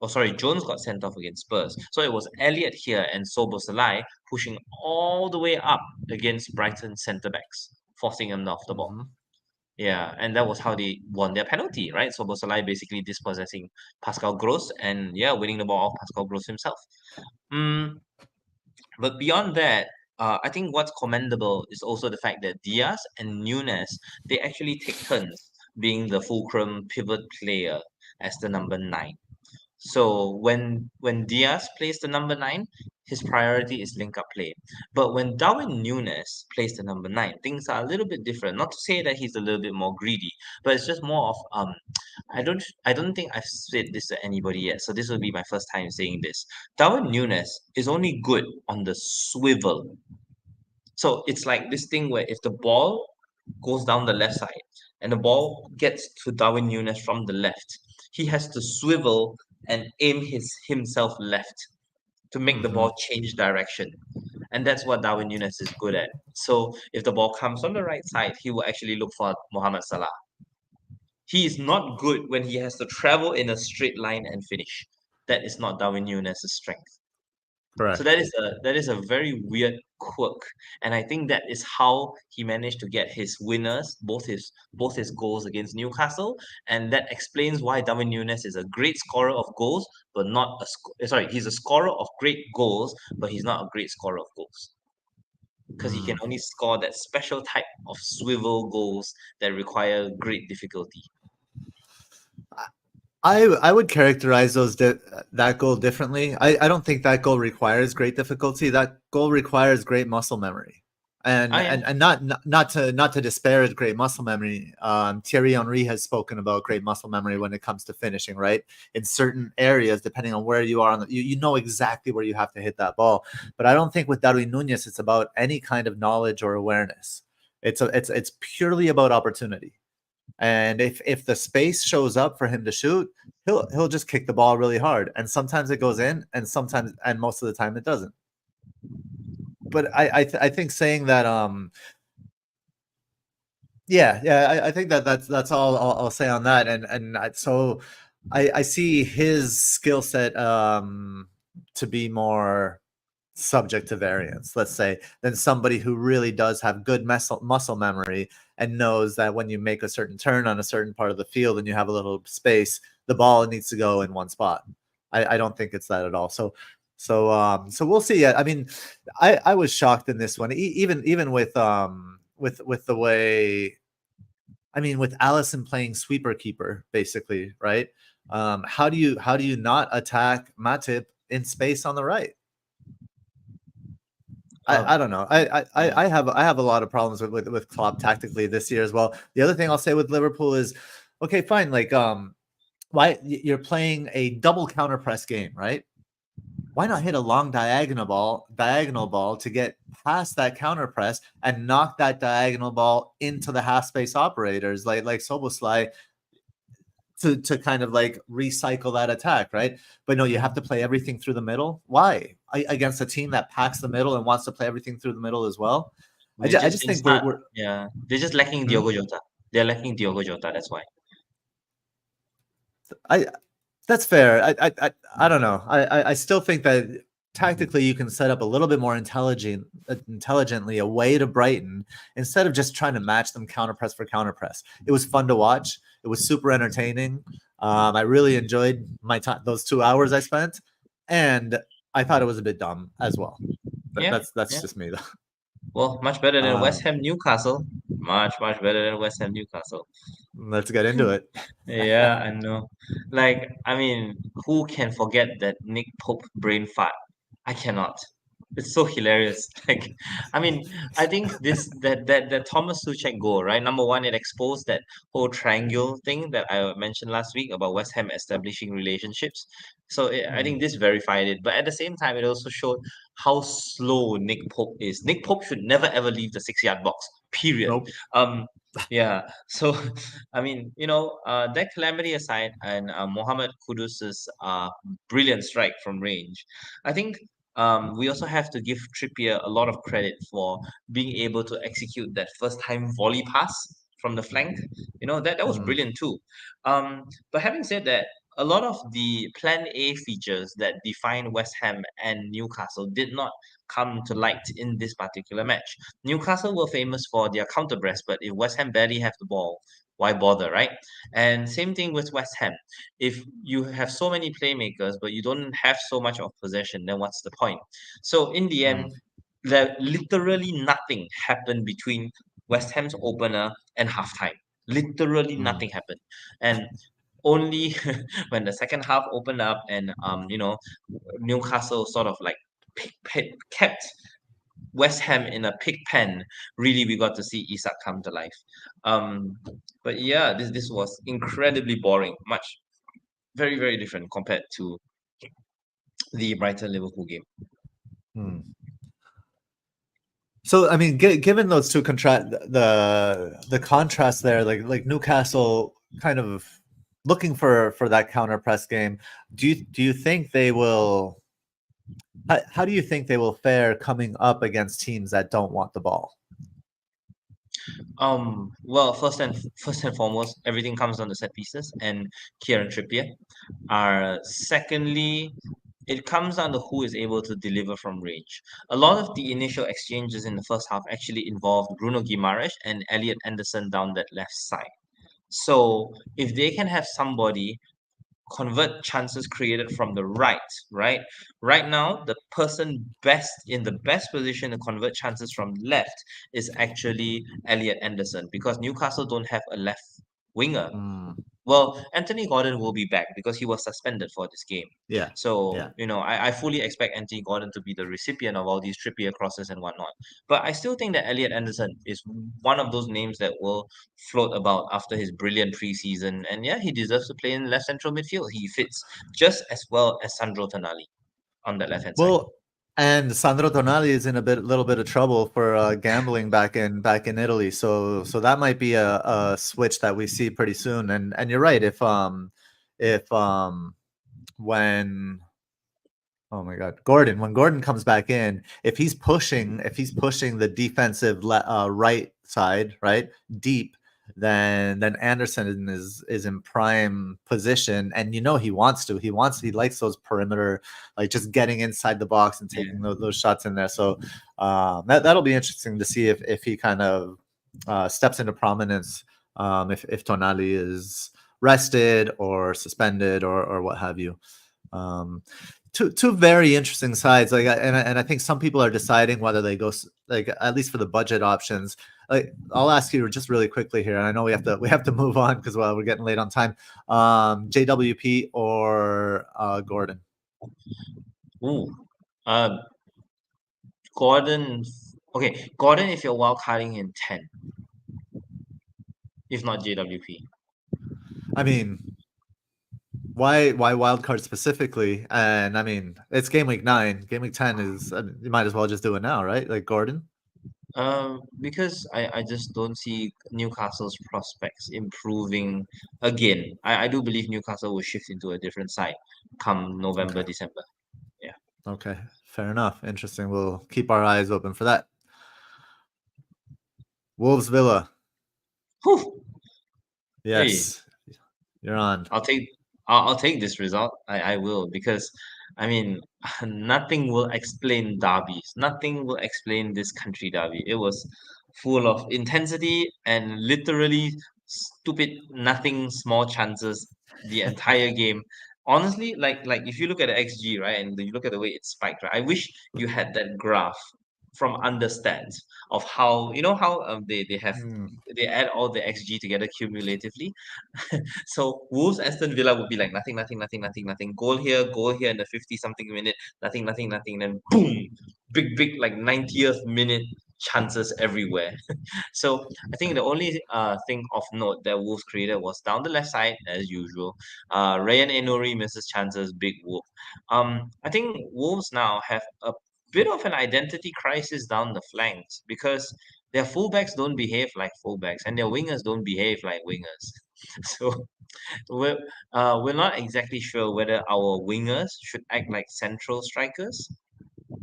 Oh, sorry, Jones got sent off against Spurs. So it was Elliot here and Soboslai pushing all the way up against Brighton centre backs, forcing them off the ball. Hmm. Yeah, and that was how they won their penalty, right? Soboslai basically dispossessing Pascal Gross and yeah, winning the ball off Pascal Gross himself. Mm, but beyond that, I think what's commendable is also the fact that Diaz and Nunes they actually take turns being the fulcrum pivot player as the number nine. So when Diaz plays the number nine, his priority is link up play. But when Darwin Nunes plays the number nine, things are a little bit different. Not to say that he's a little bit more greedy, but it's just more of I don't think I've said this to anybody yet. So this will be my first time saying this. Darwin Nunes is only good on the swivel. So it's like this thing where if the ball goes down the left side and the ball gets to Darwin Nunes from the left, he has to swivel and aim himself left to make the Hmm. ball change direction. And that's what Darwin Nunes is good at. So if the ball comes on the right side, he will actually look for Mohamed Salah. He is not good when he has to travel in a straight line and finish. That is not Darwin Nunes' strength. So Correct. that is a very weird quirk, and I think that is how he managed to get his winners, both his goals against Newcastle, and that explains why Darwin Núñez is a great scorer of goals, but not he's a scorer of great goals, but he's not a great scorer of goals because he can Mm. only score that special type of swivel goals that require great difficulty. I would characterize that goal differently. I don't think that goal requires great difficulty. That goal requires great muscle memory, and Ah, yeah. and and not to disparage great muscle memory. Thierry Henry has spoken about great muscle memory when it comes to finishing. Right, in certain areas, depending on where you are on you know exactly where you have to hit that ball. But I don't think with Darwin Nunez it's about any kind of knowledge or awareness. It's purely about opportunity. And if the space shows up for him to shoot, he'll just kick the ball really hard. And sometimes it goes in, and most of the time it doesn't. But I think saying that I think that's all I'll say on that. So I see his skill set to be more subject to variance, let's say, than somebody who really does have good muscle memory and knows that when you make a certain turn on a certain part of the field and you have a little space, the ball needs to go in one spot. I don't think it's that at all. So we'll see. I mean, I was shocked in this one, even with the way. I mean, with Allison playing sweeper keeper, basically, right? How do you not attack Matip in space on the right? I Um, don't know. yeah. I have a lot of problems with Klopp tactically this year as well. The other thing I'll say with Liverpool is, okay, fine. Like, why you're playing a double counter press game, right? Why not hit a long diagonal ball to get past that counter press and knock that diagonal ball into the half space operators like Soboslai to kind of like recycle that attack, right? But no, you have to play everything through the middle. Why? Against a team that packs the middle and wants to play everything through the middle as well. I They just, I just just didn't think start. we're Yeah, they're just lacking hmm? Diogo Jota. They're lacking Diogo Jota. That's why. I That's fair. I don't know. I still think that tactically you can set up a little bit more intelligently away to Brighton instead of just trying to match them counter press for counter press. It was fun to watch. It was super entertaining. I really enjoyed my time, those 2 hours I spent, and I thought it was a bit dumb as well. But Yeah, that's yeah. just me though. Well, much better than West Um, Ham Newcastle. Much better than West Ham Newcastle. let's get into it. Yeah, I know. Like, I mean, who can forget that Nick Pope brain fart? I cannot. It's so hilarious. Like, I mean, I think that Thomas Tuchel goal, right? Number one, it exposed that whole triangle thing that I mentioned last week about West Ham establishing relationships. So I think Mm, this verified it. But at the same time, it also showed how slow Nick Pope is. Nick Pope should never ever leave the 6 yard box. Period. nope. Um. Yeah. So, I mean, that calamity aside, and Mohamed Kudus's brilliant strike from range, I think we also have to give Trippier a lot of credit for being able to execute that first time volley pass from the flank. That was Mm, brilliant too. But having said that, a lot of the Plan A features that define West Ham and Newcastle did not come to light in this particular match. Newcastle were famous for their counter press, but if West Ham barely have the ball, why bother, right? And same thing with West Ham. If you have so many playmakers but you don't have so much of possession, then what's the point? So in the end, mm, there literally nothing happened between West Ham's opener and halftime. Literally mm, nothing happened, and only when the second half opened up and Newcastle sort of like kept West Ham in a pig pen. Really, we got to see Isak come to life. Um, but yeah, this was incredibly boring. Very, very different compared to the Brighton Liverpool game. mm. So I mean, given those two contrast the contrast there, like Newcastle kind of looking for that counter press game. Do you think they will? How do you think they will fare coming up against teams that don't want the ball? Well, first and foremost, everything comes down to set pieces and Kieran Trippier. Secondly, it comes down to who is able to deliver from range. A lot of the initial exchanges in the first half actually involved Bruno Guimaraes and Elliot Anderson down that left side. So if they can have somebody convert chances created from the right? Right now, the person best in the best position to convert chances from left is actually Elliot Anderson because Newcastle don't have a left winger. Mm, Well, Anthony Gordon will be back because he was suspended for this game. yeah, So, yeah. I fully expect Anthony Gordon to be the recipient of all these Trippier crosses and whatnot. But I still think that Elliot Anderson is one of those names that will float about after his brilliant preseason. And yeah, he deserves to play in left central midfield. He fits just as well as Sandro Tonali on that left hand side. Well, and Sandro Tonali is in little bit of trouble for gambling back in Italy. So that might be a switch that we see pretty soon. And you're right. If when oh my God, when Gordon comes back in, if he's pushing the defensive right side, right, deep, then Anderson is in prime position, and he likes those perimeter, like just getting inside the box and Yeah. taking those shots in there. So that'll be interesting to see if he kind of steps into prominence, if Tonali is rested or suspended or what have you. Um, two very interesting sides. And I think some people are deciding whether they go like at least for the budget options. Like I'll ask you just really quickly here, and I know we have to move on because we're getting late on time. JWP or Gordon? Ooh. Uh, Gordon. Okay, Gordon if you're wildcarding in 10, if not JWP. I mean, why wild card specifically? And I mean, it's game week 9. Game week 10 is you might as well just do it now, right? Like Gordon. Because I just don't see Newcastle's prospects improving again. I do believe Newcastle will shift into a different side come November, Okay. December. Yeah. Okay. Fair enough. Interesting. We'll keep our eyes open for that. Wolves Villa. Whew. Hey, Yes, you're on. I'll take I'll take this result. I will because I mean nothing will explain derbies. Nothing will explain this country derby. It was full of intensity and literally stupid nothing small chances the entire game. Honestly, like if you look at the XG, right, and you look at the way it spiked, right? I wish you had that graph from understats of how how Mm. they add all the XG together cumulatively. So Wolves Aston Villa would be like nothing, nothing, nothing, nothing, nothing. Goal here in the 50 something minute, nothing, nothing, nothing. Then boom, big like 90th minute chances everywhere. So I think the only thing of note that Wolves created was down the left side as usual. Ryan Enori misses chances, big whoop. I think Wolves now have a bit of an identity crisis down the flanks because their fullbacks don't behave like fullbacks and their wingers don't behave like wingers. So we're not exactly sure whether our wingers should act like central strikers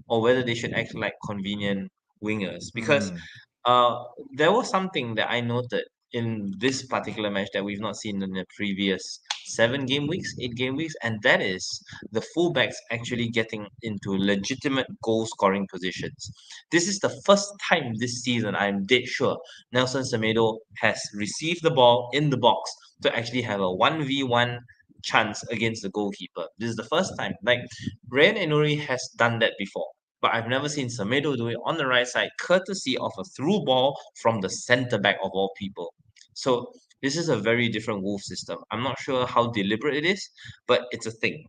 or whether they should act like convenient wingers because Mm. uh, there was something that I noted in this particular match that we've not seen in the previous 7 game weeks, 8 game weeks, and that is the fullbacks actually getting into legitimate goal scoring positions. This is the first time this season, I'm dead sure, Nelson Semedo has received the ball in the box to actually have a 1v1 chance against the goalkeeper. This is the first time. Like, Ryan Enuri has done that before, but I've never seen Semedo do it on the right side, courtesy of a through ball from the centre back of all people. So this is a very different Wolf system. I'm not sure how deliberate it is, but it's a thing.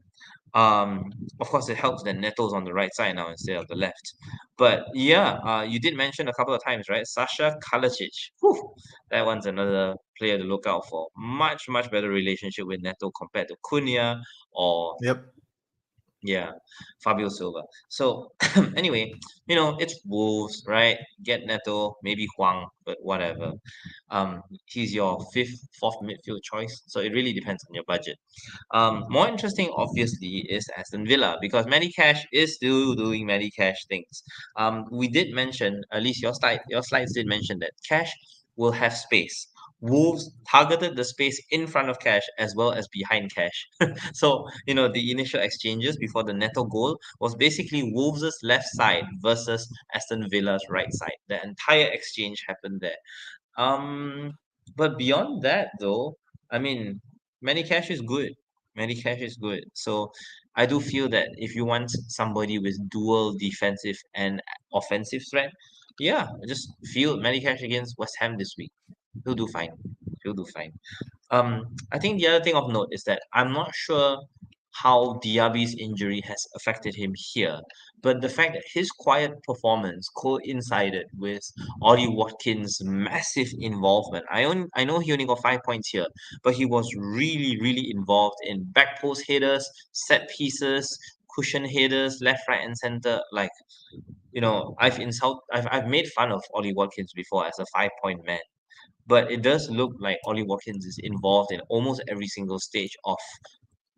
Of course, it helps that Neto's on the right side now instead of the left. But yeah, you did mention a couple of times, right? Sasha Kalicic. Whew, that one's another player to look out for. Much better relationship with Neto compared to Cunha or Yep. yeah, Fabio Silva. So anyway, it's Wolves, right? Get Neto, maybe Huang, but whatever. He's your fourth midfield choice, so it really depends on your budget. More interesting, obviously, is Aston Villa because Matty Cash is still doing Matty Cash things. We did mention, at least your slides did mention that Cash will have space. Wolves targeted the space in front of Cash as well as behind Cash. So, the initial exchanges before the Neto goal was basically Wolves' left side versus Aston Villa's right side. The entire exchange happened there. Um, but beyond that, though, I mean, Manny Cash is good. Manny Cash is good. So I do feel that if you want somebody with dual defensive and offensive threat, yeah, just field Manny Cash against West Ham this week. He'll do fine. He'll do fine. I think the other thing of note is that I'm not sure how Diaby's injury has affected him here, but the fact that his quiet performance coincided with Ollie Watkins' massive involvement. I know he only got 5 points here, but he was really involved in back post headers, set pieces, cushion headers, left, right, and center. Like, I've made fun of Ollie Watkins before as a 5 point man, but it does look like Ollie Watkins is involved in almost every single stage of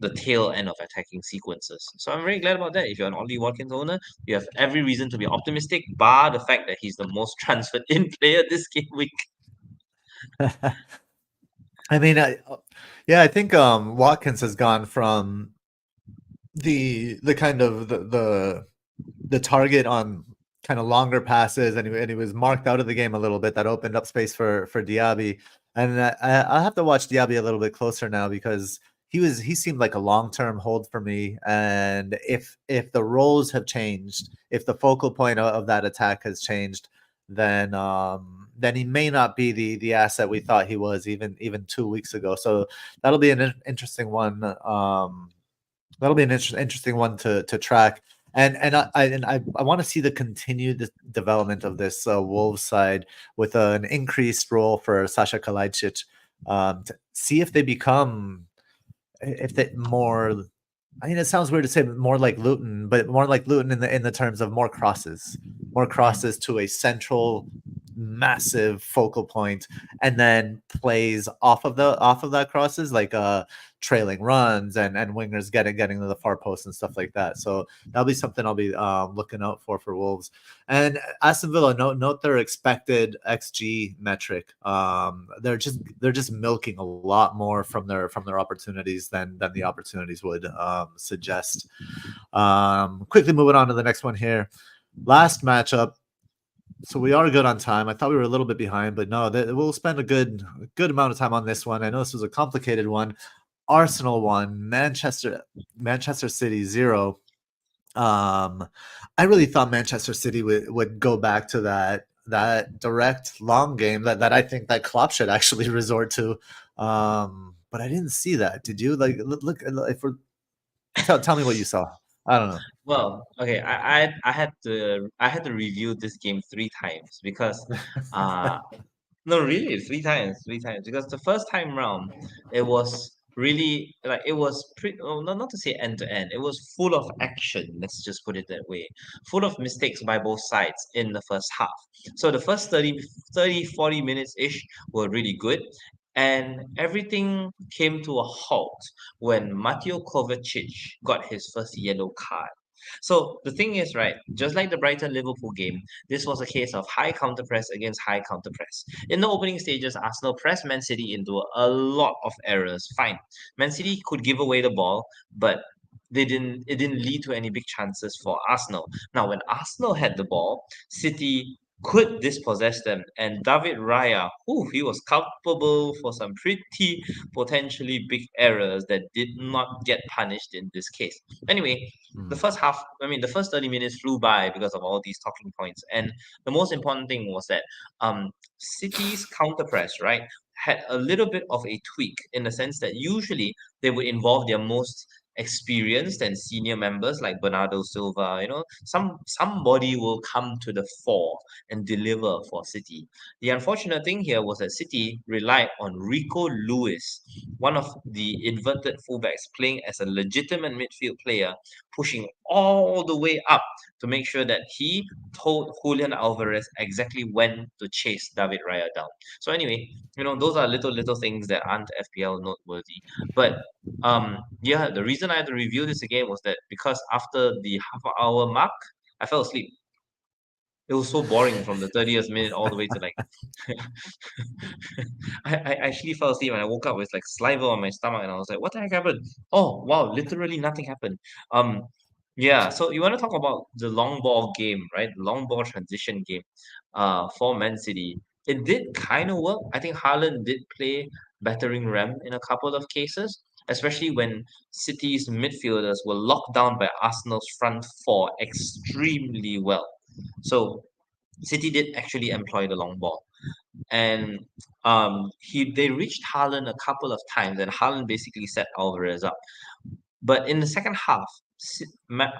the tail end of attacking sequences. So I'm very glad about that. If you're an Ollie Watkins owner, you have every reason to be optimistic, bar the fact that he's the most transferred in player this game week. I mean, yeah, I think Watkins has gone from the kind of the target on kind of longer passes, and he was marked out of the game a little bit. That opened up space for Diaby, and I'll have to watch Diaby a little bit closer now because he seemed like a long-term hold for me. And if the roles have changed, if the focal point of that attack has changed, then he may not be the asset we thought he was even 2 weeks ago. So that'll be an interesting one. That'll be an interesting one to track. And I want to see the continued development of this Wolves side with an increased role for Sasha Kalajdzic, to see if they become if they more. I mean, it sounds weird to say more like Luton, but more like Luton in the terms of more crosses to a central massive focal point, and then plays off of that crosses, like trailing runs and wingers getting to the far post and stuff like that. So that'll be something I'll be looking out for Wolves. And Aston Villa, note their expected XG metric. They're just milking a lot more from their opportunities than the opportunities would suggest. Quickly moving on to the next one here. Last matchup. So we are good on time. I thought we were a little bit behind, but no, we'll spend a good amount of time on this one. I know this was a complicated one. Arsenal 1, Manchester City 0. I really thought Manchester City would go back to that direct long game that I think that Klopp should actually resort to. But I didn't see that. Did you? Like, look if we're tell me what you saw. I don't know. Well, okay, I had to review this game 3 times because uh no, really, 3 times because the first time round it was really like it was pretty, oh, not to say end to end, it was full of action, let's just put it that way, full of mistakes by both sides in the first half. So the first 40 minutes ish were really good, and everything came to a halt when Mateo Kovacic got his first yellow card. So the thing is, right, just like the Brighton Liverpool game, this was a case of high counter press against high counter press. In the opening stages, Arsenal pressed Man City into a lot of errors. Fine. Man City could give away the ball, but it didn't lead to any big chances for Arsenal. Now, when Arsenal had the ball, City could dispossess them, and David Raya, he was culpable for some pretty potentially big errors that did not get punished in this case. Anyway, the Mm. first half, I mean, the first 30 minutes flew by because of all these talking points. And the most important thing was that City's counter press, right, had a little bit of a tweak in the sense that usually they would involve their most experienced and senior members like Bernardo Silva. Somebody will come to the fore and deliver for City. The unfortunate thing here was that City relied on Rico Lewis, one of the inverted fullbacks, playing as a legitimate midfield player, pushing all the way up to make sure that he told Julian Alvarez exactly when to chase David Raya down. So anyway, those are little things that aren't FPL noteworthy. But yeah, the reason I had to review this again was that because after the half-hour mark, I fell asleep. It was so boring from the 30th minute all the way to like I actually fell asleep and I woke up with like saliva on my stomach and I was like, what the heck happened? Oh wow, literally nothing happened. Um yeah, so you want to talk about the long ball game, right? Long ball transition game for Man City. It did kind of work. I think Haaland did play battering ram in a couple of cases, especially when City's midfielders were locked down by Arsenal's front four extremely well. So City did actually employ the long ball, and they reached Haaland a couple of times, and Haaland basically set Alvarez up. But in the second half,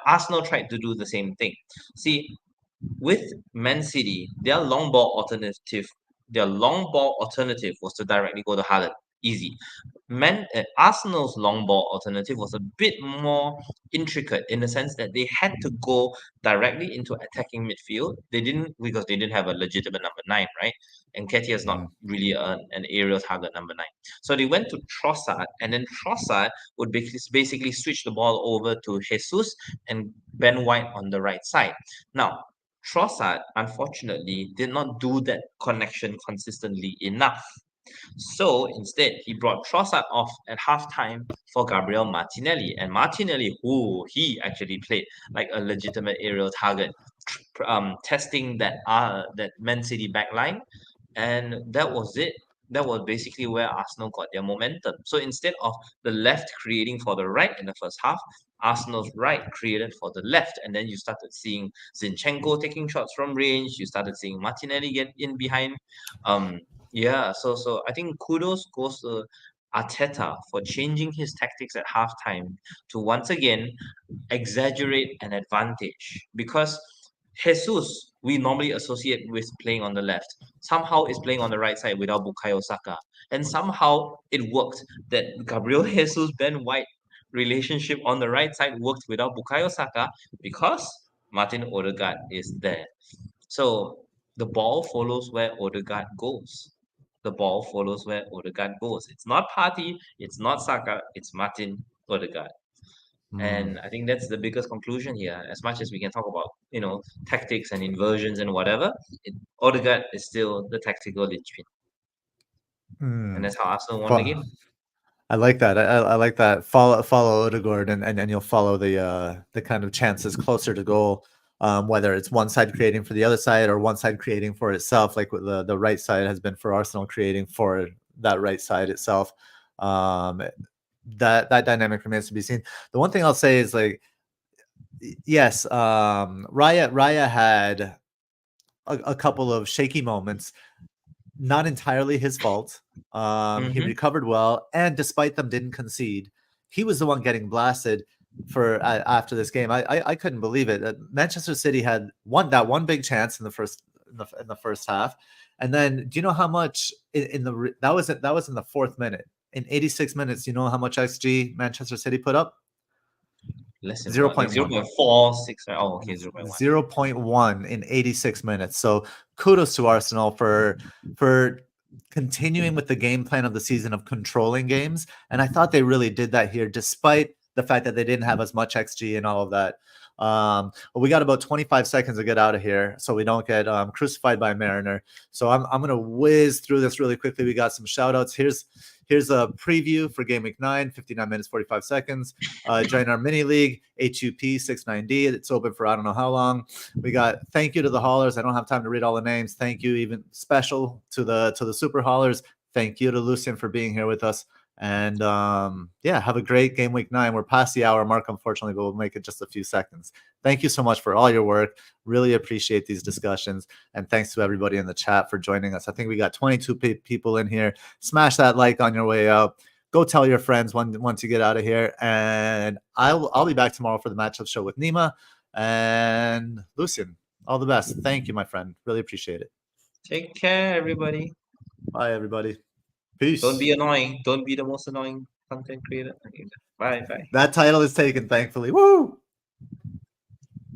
Arsenal tried to do the same thing. See, with Man City, their long ball alternative was to directly go to Haaland. Easy. Arsenal's long ball alternative was a bit more intricate in the sense that they had to go directly into attacking midfield. They didn't, because they didn't have a legitimate number 9, right? And Ketia is not Mm. really an aerial target number 9. So they went to Trossard, and then Trossard would basically switch the ball over to Jesus and Ben White on the right side. Now, Trossard, unfortunately, did not do that connection consistently enough. So instead, he brought Trossard off at halftime for Gabriel Martinelli. And Martinelli, he actually played like a legitimate aerial target, testing that Man City backline, and that was it. That was basically where Arsenal got their momentum. So instead of the left creating for the right in the first half, Arsenal's right created for the left, and then you started seeing Zinchenko taking shots from range. You started seeing Martinelli get in behind. Um, yeah, so I think kudos goes to Arteta for changing his tactics at halftime to once again exaggerate an advantage, because Jesus we normally associate with playing on the left somehow is playing on the right side without Bukayo Saka, and somehow it worked that Gabriel Jesus Ben White relationship on the right side worked without Bukayo Saka because Martin Odegaard is there. So the ball follows where Odegaard goes. The ball follows where Odegaard goes. It's not Partey, it's not Saka, it's Martin Odegaard. Mm. And I think that's the biggest conclusion here. As much as we can talk about, tactics and inversions and whatever, Odegaard is still the tactical linchpin. And Mm. that's how Arsenal won the Well, game. I like that. I like that. Follow Odegaard, and you'll follow the kind of chances closer to goal. Whether it's one side creating for the other side or one side creating for itself, like what the right side has been for Arsenal creating for that right side itself. Um, that dynamic remains to be seen. The one thing I'll say is, like, Yes, Raya had a couple of shaky moments. Not entirely his fault. He recovered well, and despite them didn't concede, he was the one getting blasted for after this game. I couldn't believe it. Manchester City had one big chance in the first half, and then do you know how much that was in the fourth minute? In 86 minutes, you know how much XG Manchester City put up? Less than what? Like 0.1. 0.46, right? Oh, okay, 0.1. 0.1 in 86 minutes. So kudos to Arsenal for continuing with the game plan of the season of controlling games. And I thought they really did that here, despite the fact that they didn't have as much XG and all of that. But we got about 25 seconds to get out of here so we don't get crucified by Mariner. So I'm going to whiz through this really quickly. We got some shout outs. Here's a preview for Game Week 9, 59 minutes, 45 seconds. Join our mini league, HUP 69D. It's open for I don't know how long. We got thank you to the haulers. I don't have time to read all the names. Thank you, even special to the super haulers. Thank you to Lucian for being here with us. And yeah, have a great Game Week 9. We're past the hour mark, unfortunately, but we'll make it just a few seconds. Thank you so much for all your work. Really appreciate these discussions. And thanks to everybody in the chat for joining us. I think we got 22 people in here. Smash that like on your way out. Go tell your friends once you get out of here. And I'll be back tomorrow for the matchup show with Nima and Lucian. All the best. Thank you, my friend. Really appreciate it. Take care, everybody. Bye, everybody. Peace. Don't be annoying. Don't be the most annoying content creator. Bye. That title is taken, thankfully. Woo!